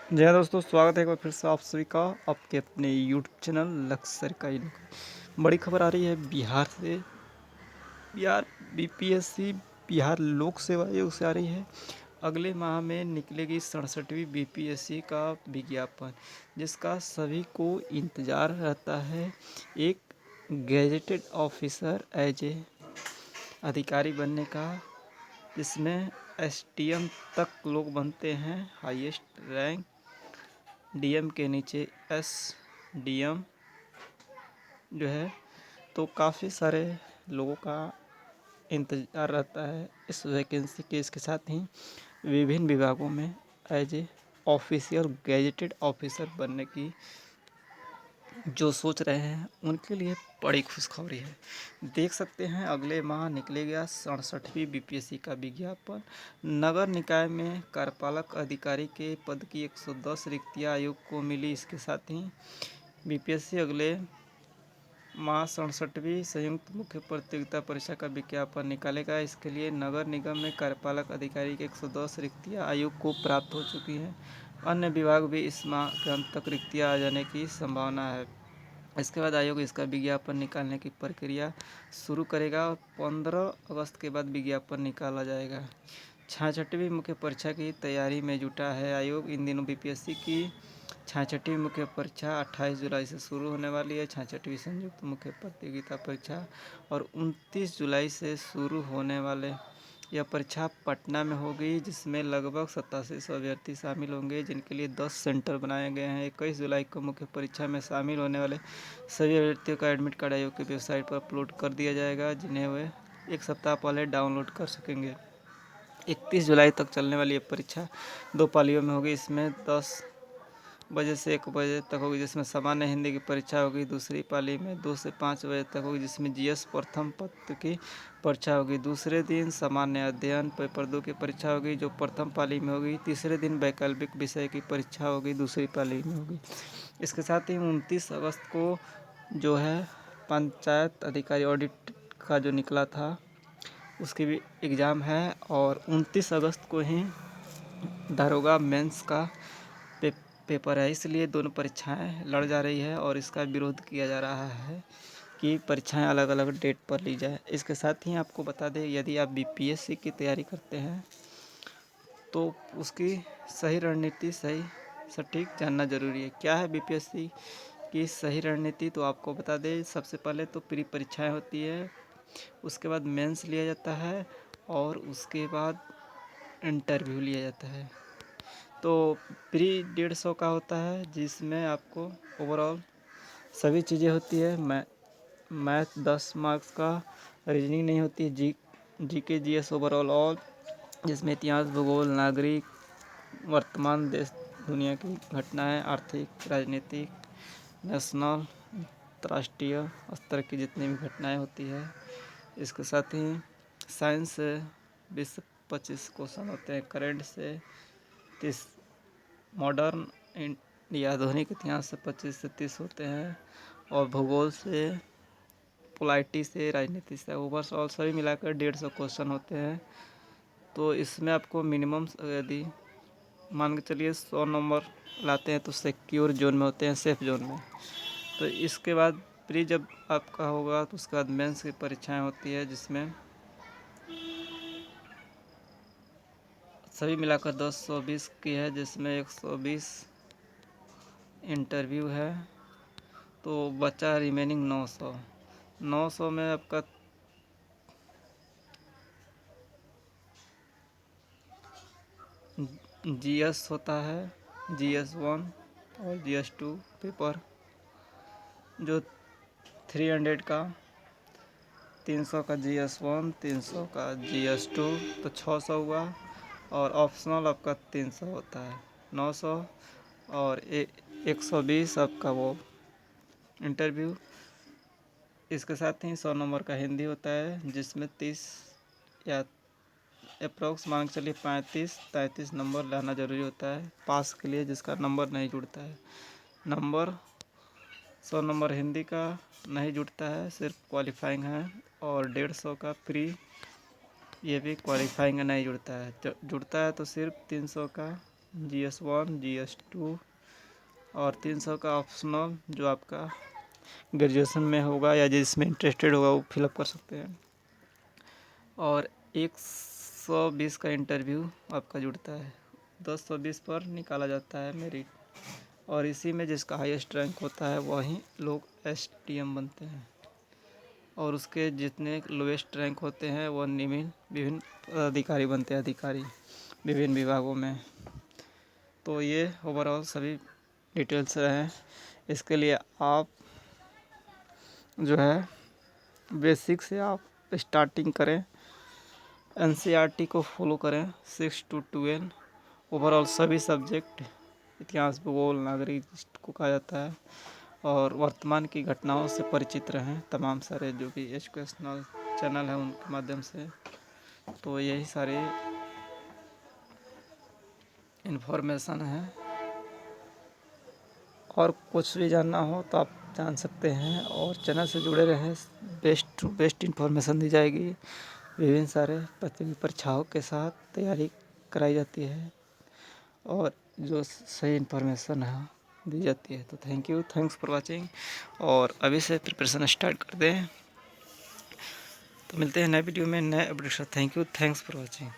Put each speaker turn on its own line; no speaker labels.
जी हाँ दोस्तों, स्वागत है एक बार फिर से आप सभी का आपके अपने यूट्यूब चैनल लक्सर का बड़ी खबर आ रही है बिहार से। बिहार बीपीएससी बिहार लोक सेवा आयोग से आ रही है। अगले माह में निकलेगी 67वीं बीपीएससी का विज्ञापन, जिसका सभी को इंतज़ार रहता है। एक गैजेटेड ऑफिसर एज ए अधिकारी बनने का, जिसमें एसडीएम तक लोग बनते हैं। हाईएस्ट रैंक डीएम के नीचे एसडीएम जो है, तो काफ़ी सारे लोगों का इंतज़ार रहता है इस वैकेंसी के। इसके साथ ही विभिन्न विभागों में as a official gazetted officer बनने की जो सोच रहे हैं उनके लिए बड़ी खुशखबरी है। देख सकते हैं अगले माह निकलेगा 67वीं बीपीएससी का विज्ञापन। नगर निकाय में कार्यपालक अधिकारी के पद की 110 रिक्तियाँ आयोग को मिली। इसके साथ ही बीपीएससी अगले माह 67वीं संयुक्त मुख्य प्रतियोगिता परीक्षा का विज्ञापन निकालेगा। इसके लिए नगर निगम में कार्यपालक अधिकारी की 110 रिक्तियाँ आयोग को प्राप्त हो चुकी हैं। अन्य विभाग भी इस माह के अंत तक रिक्तियाँ आ जाने की संभावना है। इसके बाद आयोग इसका विज्ञापन निकालने की प्रक्रिया शुरू करेगा और 15 अगस्त के बाद विज्ञापन निकाला जाएगा। 66वीं मुख्य परीक्षा की तैयारी में जुटा है आयोग। इन दिनों बीपीएससी की 66वीं मुख्य परीक्षा 28 जुलाई से शुरू होने वाली है। 66वीं संयुक्त मुख्य प्रतियोगिता परीक्षा और 29 जुलाई से शुरू होने वाले यह परीक्षा पटना में होगी, जिसमें लगभग 8700 अभ्यर्थी शामिल होंगे, जिनके लिए 10 सेंटर बनाए गए हैं। 21 जुलाई को मुख्य परीक्षा में शामिल होने वाले सभी अभ्यर्थियों का एडमिट कार्ड आयोग की वेबसाइट पर अपलोड कर दिया जाएगा, जिन्हें वे एक सप्ताह पहले डाउनलोड कर सकेंगे। 31 जुलाई तक चलने वाली ये परीक्षा 2 पालियों में होगी। इसमें 10 बजे से 1 बजे तक होगी, जिसमें सामान्य हिंदी की परीक्षा होगी। दूसरी पाली में 2 से 5 बजे तक होगी, जिसमें जीएस प्रथम पत्र की परीक्षा होगी। दूसरे दिन सामान्य अध्ययन पेपर 2 की परीक्षा होगी, जो प्रथम पाली में होगी। तीसरे दिन वैकल्पिक विषय की परीक्षा होगी, दूसरी पाली में होगी। इसके साथ ही 29 अगस्त को जो है पंचायत अधिकारी ऑडिट का जो निकला था उसकी भी एग्ज़ाम है, और 29 अगस्त को ही दारोगा मेंस का पेपर है। इसलिए दोनों परीक्षाएं लड़ जा रही है और इसका विरोध किया जा रहा है कि परीक्षाएं अलग अलग डेट पर ली जाए। इसके साथ ही आपको बता दें, यदि आप बीपीएससी की तैयारी करते हैं तो उसकी सही रणनीति सटीक जानना ज़रूरी है। क्या है बीपीएससी की सही रणनीति, तो आपको बता दें, सबसे पहले तो प्री परीक्षाएं होती है, उसके बाद मेंस लिया जाता है और उसके बाद इंटरव्यू लिया जाता है। तो प्री 150 का होता है, जिसमें आपको ओवरऑल सभी चीज़ें होती है। मैथ 10 मार्क्स का, रीजनिंग नहीं होती है, जीके जीएस ओवरऑल और जिसमें इतिहास भूगोल नागरिक वर्तमान देश दुनिया की घटनाएं आर्थिक राजनीतिक नेशनल अंतर्राष्ट्रीय स्तर की जितनी भी घटनाएं होती है। इसके साथ ही साइंस से 20-25 क्वेश्चन होते हैं, करेंट से 30, मॉडर्न इंडिया आधुनिक इतिहास से 25 से 30 होते हैं, और भूगोल से पोलाइटी से राजनीति से ओवरऑल सभी मिलाकर 150 क्वेश्चन होते हैं। तो इसमें आपको मिनिमम यदि मान के चलिए 100 नंबर लाते हैं तो सिक्योर जोन में होते हैं, सेफ जोन में। तो इसके बाद प्री जब आपका होगा तो उसके बाद मेंस की परीक्षाएं होती है, जिसमें सभी मिलाकर 220 की है, जिसमें 120 इंटरव्यू है। तो बचा रिमेनिंग 900 में आपका जीएस होता है, जीएस 1 और जीएस 2 पेपर, जो 300 का, 300 का जीएस 1, 300 का जीएस 2, तो 600 हुआ। और ऑप्शनल आपका 300 होता है, 900 और 120 आपका वो इंटरव्यू। इसके साथ ही 100 नंबर का हिंदी होता है, जिसमें 30 या अप्रोक्स मान के चलिए 35-33 नंबर लाना ज़रूरी होता है पास के लिए, जिसका नंबर नहीं जुड़ता है। 100 नंबर हिंदी का नहीं जुड़ता है, सिर्फ क्वालिफाइंग है। और 150 का प्री, ये भी क्वालिफाइंग नहीं जुड़ता है। जुड़ता है तो सिर्फ 300 का GS1 GS2 और 300 का ऑप्शनल, जो आपका ग्रेजुएशन में होगा या जिसमें इंटरेस्टेड होगा वो फिलअप कर सकते हैं। और 120 का इंटरव्यू आपका जुड़ता है, 10-20 पर निकाला जाता है मेरिट, और इसी में जिसका हाईएस्ट रैंक होता है वही लोग STM बनते हैं, और उसके जितने लोएस्ट रैंक होते हैं वह विभिन्न अधिकारी बनते हैं, अधिकारी विभिन्न विभागों में। तो ये ओवरऑल सभी डिटेल्स हैं। इसके लिए आप जो है बेसिक से आप स्टार्टिंग करें, NCERT को फॉलो करें 6 to 12, ओवरऑल सभी सब्जेक्ट, इतिहास, भूगोल, नागरिक को कहा जाता है, और वर्तमान की घटनाओं से परिचित रहें तमाम सारे जो भी एजुकेशनल चैनल हैं उनके माध्यम से। तो यही सारी इन्फॉर्मेशन है, और कुछ भी जानना हो तो आप जान सकते हैं, और चैनल से जुड़े रहें। बेस्ट टू बेस्ट इन्फॉर्मेशन दी जाएगी, विभिन्न सारे प्रतियोगी परीक्षाओं के साथ तैयारी कराई जाती है, और जो सही इन्फॉर्मेशन है दी जाती है। तो थैंक्स फॉर वाचिंग, और अभी से प्रिपरेशन स्टार्ट कर दें। तो मिलते हैं नए वीडियो में नए अपडेट। Thanks for watching.